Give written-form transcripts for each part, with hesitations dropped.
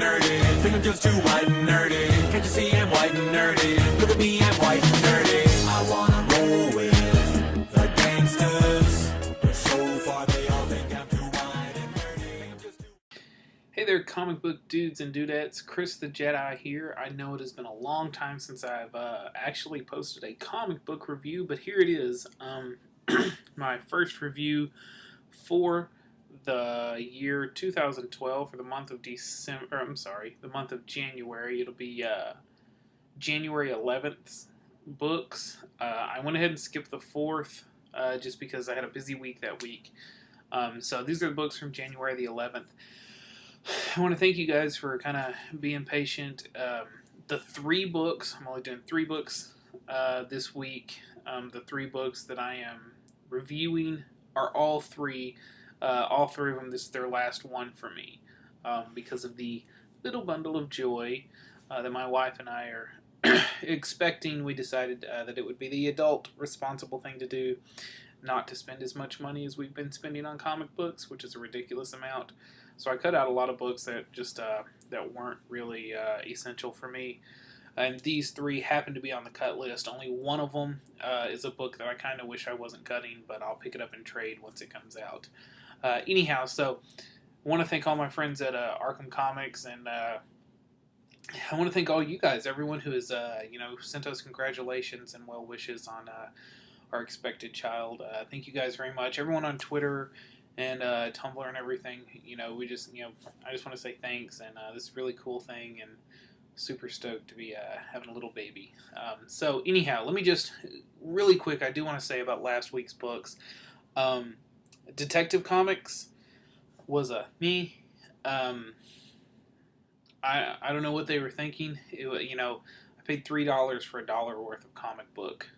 nerdy. Think I'm just too white and nerdy. Can't you see I'm white and nerdy? Look at me, I'm white and nerdy. I wanna roll with the gangsters, but so far they all think I'm too white and nerdy. I'm just too... Hey there, comic book dudes and dudettes. Chris the Jedi here. I know it has been a long time since I've actually posted a comic book review, but here it is. My first review for the year 2012 for the month of the month of January. It'll be January 11th books. I went ahead and skipped the 4th just because I had a busy week that week. So these are the books from January the 11th. I want to thank you guys for kind of being patient. The 3 books, I'm only doing 3 books this week. The 3 books that I am reviewing are all 3 of them. This is their last one for me because of the little bundle of joy that my wife and I are expecting. We decided that it would be the adult responsible thing to do, not to spend as much money as we've been spending on comic books, which is a ridiculous amount. So I cut out a lot of books that just that weren't really essential for me. And these 3 happen to be on the cut list. Only one of them is a book that I kind of wish I wasn't cutting, but I'll pick it up in trade once it comes out. Anyhow, so I want to thank all my friends at Arkham Comics, and I want to thank all you guys, everyone who has sent us congratulations and well wishes on our expected child. Thank you guys very much. Everyone on Twitter and Tumblr and everything. I just want to say thanks, and this is a really cool thing, and super stoked to be having a little baby. So anyhow, let me just really quick, I do want to say about last week's books. Detective Comics was me. I don't know what they were thinking. I paid $3 for $1 worth of comic book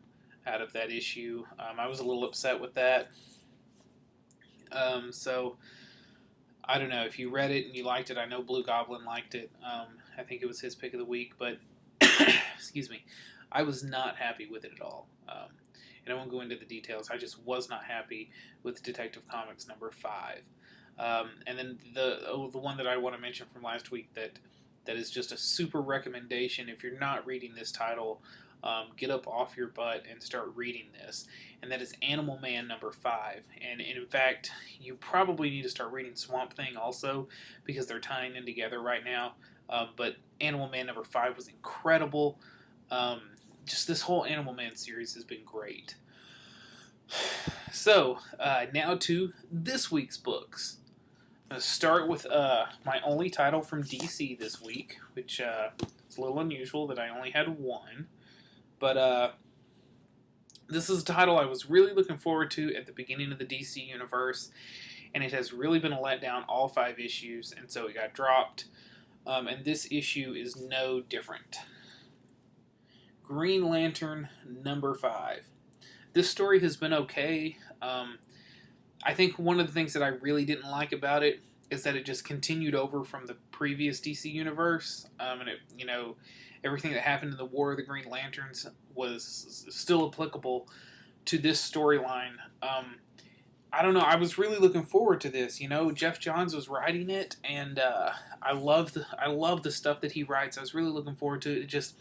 out of that issue. I was a little upset with that. So I don't know if you read it and you liked it. I know Blue Goblin liked it. I think it was his pick of the week, but excuse me, I was not happy with it at all. And I won't go into the details. I just was not happy with Detective Comics number 5. And then the one that I want to mention from last week that is just a super recommendation. If you're not reading this title, get up off your butt and start reading this. And that is Animal Man number 5. And in fact, you probably need to start reading Swamp Thing also, because they're tying in together right now. But Animal Man number 5 was incredible. Just this whole Animal Man series has been great. So, now to this week's books. I'm going to start with my only title from DC this week, which is a little unusual that I only had one. But this is a title I was really looking forward to at the beginning of the DC universe, and it has really been a letdown all 5 issues, and so it got dropped. And this issue is no different. Green Lantern number 5. This story has been okay. I think one of the things that I really didn't like about it is that it just continued over from the previous DC universe, and it, everything that happened in the War of the Green Lanterns was still applicable to this storyline. I don't know, I was really looking forward to this. Jeff Johns was writing it, and I love the stuff that he writes. I was really looking forward to it.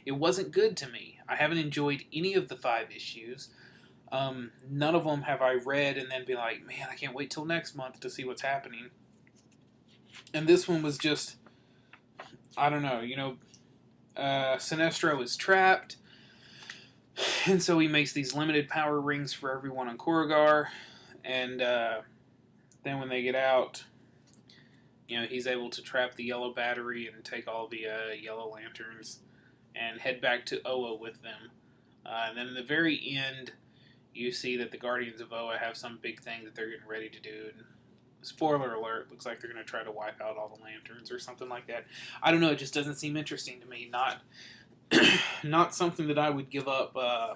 It wasn't good to me. I haven't enjoyed any of the 5 issues. None of them have I read and then be like, man, I can't wait till next month to see what's happening. And this one was just, I don't know, Sinestro is trapped, and so he makes these limited power rings for everyone on Korugar, and then when they get out, he's able to trap the yellow battery and take all the yellow lanterns and head back to Oa with them. And then in the very end, you see that the Guardians of Oa have some big thing that they're getting ready to do. And spoiler alert, looks like they're going to try to wipe out all the lanterns or something like that. I don't know, it just doesn't seem interesting to me. Not something that I would give up. I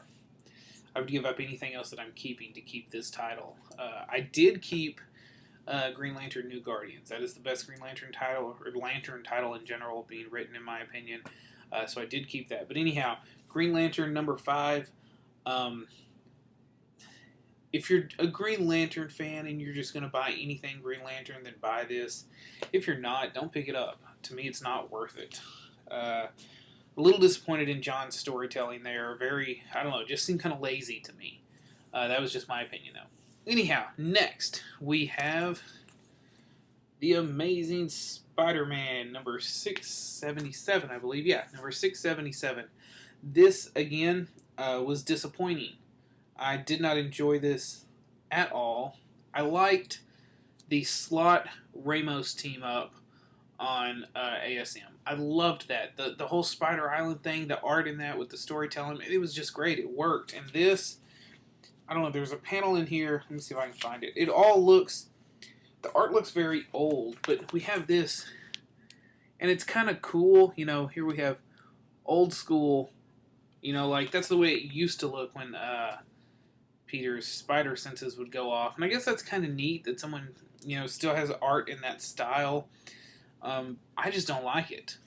would give up anything else that I'm keeping to keep this title. I did keep Green Lantern New Guardians. That is the best Green Lantern title, or Lantern title in general, being written in my opinion. So I did keep that. But anyhow, Green Lantern number 5. if you're a Green Lantern fan and you're just going to buy anything Green Lantern, then buy this. If you're not, don't pick it up. To me, it's not worth it. A little disappointed in John's storytelling there. Very, I don't know, just seemed kind of lazy to me. That was just my opinion, though. Anyhow, next we have The Amazing Spider-Man, number 677, I believe. Yeah, number 677. This, again, was disappointing. I did not enjoy this at all. I liked the Slott Ramos team up on ASM. I loved that. The whole Spider Island thing, the art in that with the storytelling, it was just great. It worked. And this, I don't know, there's a panel in here. Let me see if I can find it. It all looks, the art looks very old, but we have this, and it's kind of cool. You know, here we have old school, you know, like that's the way it used to look when Peter's spider senses would go off. And I guess that's kind of neat that someone, you know, still has art in that style. I just don't like it.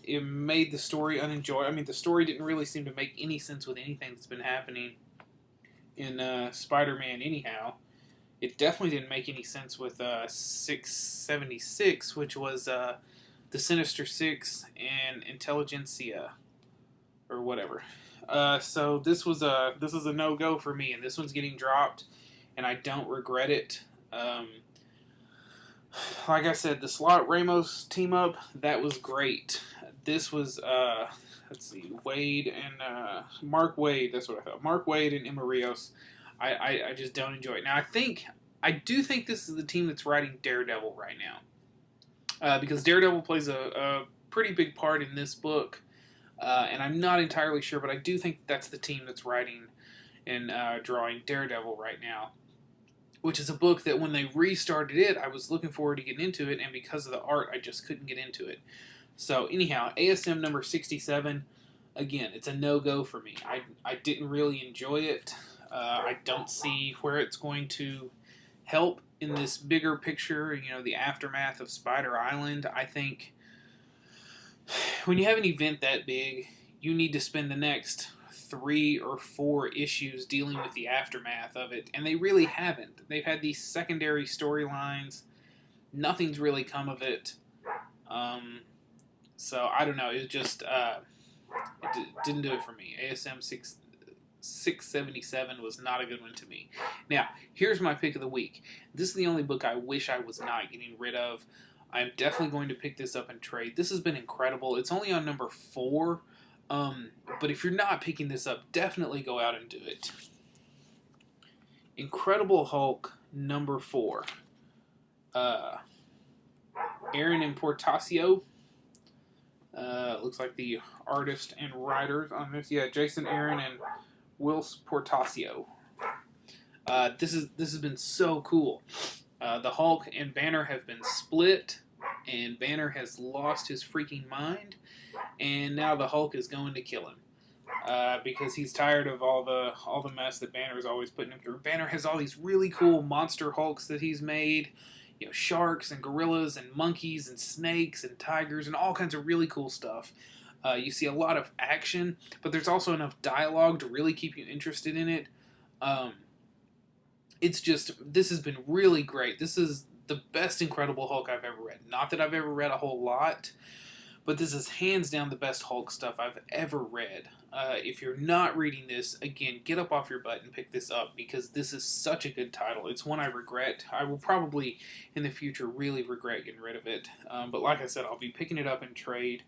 It made the story unenjoyable. I mean, the story didn't really seem to make any sense with anything that's been happening in Spider-Man anyhow. It definitely didn't make any sense with 676, which was the Sinister Six and Intelligentsia, or whatever. So this is a no-go for me, and this one's getting dropped, and I don't regret it. Like I said, the Slott Ramos team up, that was great. This was, let's see, Wade and Mark Wade, that's what I thought. Mark Wade and Emma Rios. I just don't enjoy it. Now, I do think this is the team that's writing Daredevil right now. Because Daredevil plays a pretty big part in this book. And I'm not entirely sure, but I do think that's the team that's writing and drawing Daredevil right now. Which is a book that when they restarted it, I was looking forward to getting into it, and because of the art, I just couldn't get into it. So anyhow, ASM number 67, again, it's a no-go for me. I didn't really enjoy it. I don't see where it's going to help in this bigger picture, you know, the aftermath of Spider Island. I think when you have an event that big, you need to spend the next 3 or 4 issues dealing with the aftermath of it, and they really haven't. They've had these secondary storylines. Nothing's really come of it. So I don't know. It just didn't do it for me. ASM 677 was not a good one to me. Now, here's my pick of the week. This is the only book I wish I was not getting rid of. I'm definitely going to pick this up and trade. This has been incredible. It's only on number 4. But if you're not picking this up, definitely go out and do it. Incredible Hulk, number 4. Aaron and Portacio. Looks like the artist and writers on this. Yeah, Jason Aaron and Whilce Portacio. This has been so cool. The Hulk and Banner have been split, and Banner has lost his freaking mind. And now the Hulk is going to kill him because he's tired of all the mess that Banner is always putting him through. Banner has all these really cool monster Hulks that he's made, you know, sharks and gorillas and monkeys and snakes and tigers and all kinds of really cool stuff. You see a lot of action, but there's also enough dialogue to really keep you interested in it. It's just, this has been really great. This is the best Incredible Hulk I've ever read. Not that I've ever read a whole lot, but this is hands down the best Hulk stuff I've ever read. If you're not reading this, again, get up off your butt and pick this up, because this is such a good title. It's one I regret. I will probably, in the future, really regret getting rid of it. But like I said, I'll be picking it up in trade,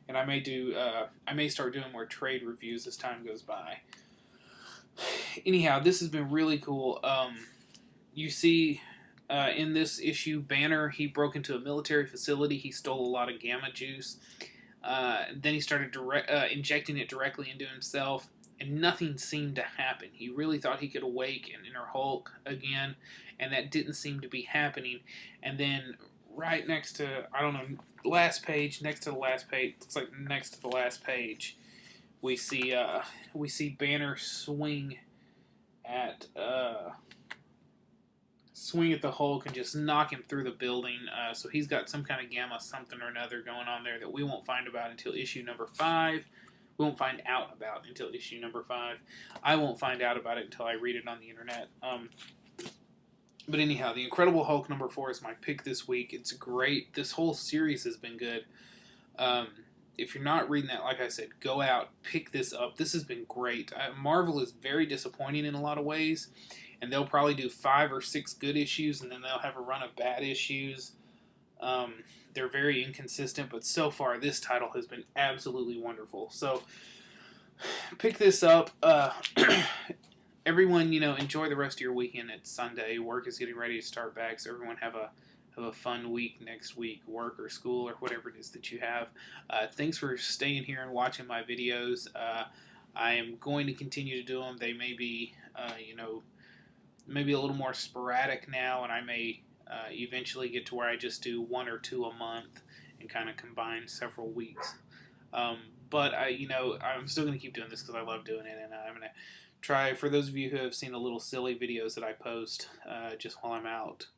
and I may start doing more trade reviews as time goes by. Anyhow, this has been really cool. You see... in this issue, Banner, he broke into a military facility. He stole a lot of gamma juice. Then he started injecting it directly into himself, and nothing seemed to happen. He really thought he could awake an inner Hulk again, and that didn't seem to be happening. And then right next to, I don't know, last page, next to the last page, it's like next to the last page, we see Banner swing at the Hulk and just knock him through the building. So he's got some kind of gamma something or another going on there that we won't find about until issue number 5, we won't find out about until issue number 5. I won't find out about it until I read it on the internet. But anyhow, The Incredible Hulk number 4 is my pick this week. It's great. This whole series has been good. If you're not reading that, like I said, go out, pick this up. This has been great. Marvel is very disappointing in a lot of ways, and they'll probably do 5 or 6 good issues, and then they'll have a run of bad issues. They're very inconsistent, but so far this title has been absolutely wonderful. So pick this up. Everyone, enjoy the rest of your weekend. It's Sunday. Work is getting ready to start back, so everyone have a fun week next week, work or school or whatever it is that you have. Thanks for staying here and watching my videos. I am going to continue to do them. They may be, maybe a little more sporadic now, and I may eventually get to where I just do 1 or 2 a month and kind of combine several weeks. But I'm still going to keep doing this because I love doing it, and I'm going to try, for those of you who have seen the little silly videos that I post just while I'm out,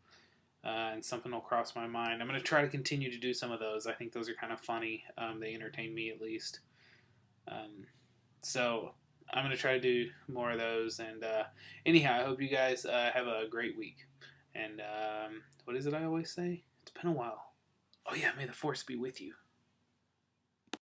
and something will cross my mind, I'm going to try to continue to do some of those. I think those are kind of funny. They entertain me at least. So I'm going to try to do more of those. And anyhow, I hope you guys have a great week. And what is it I always say? It's been a while. Oh yeah, may the force be with you.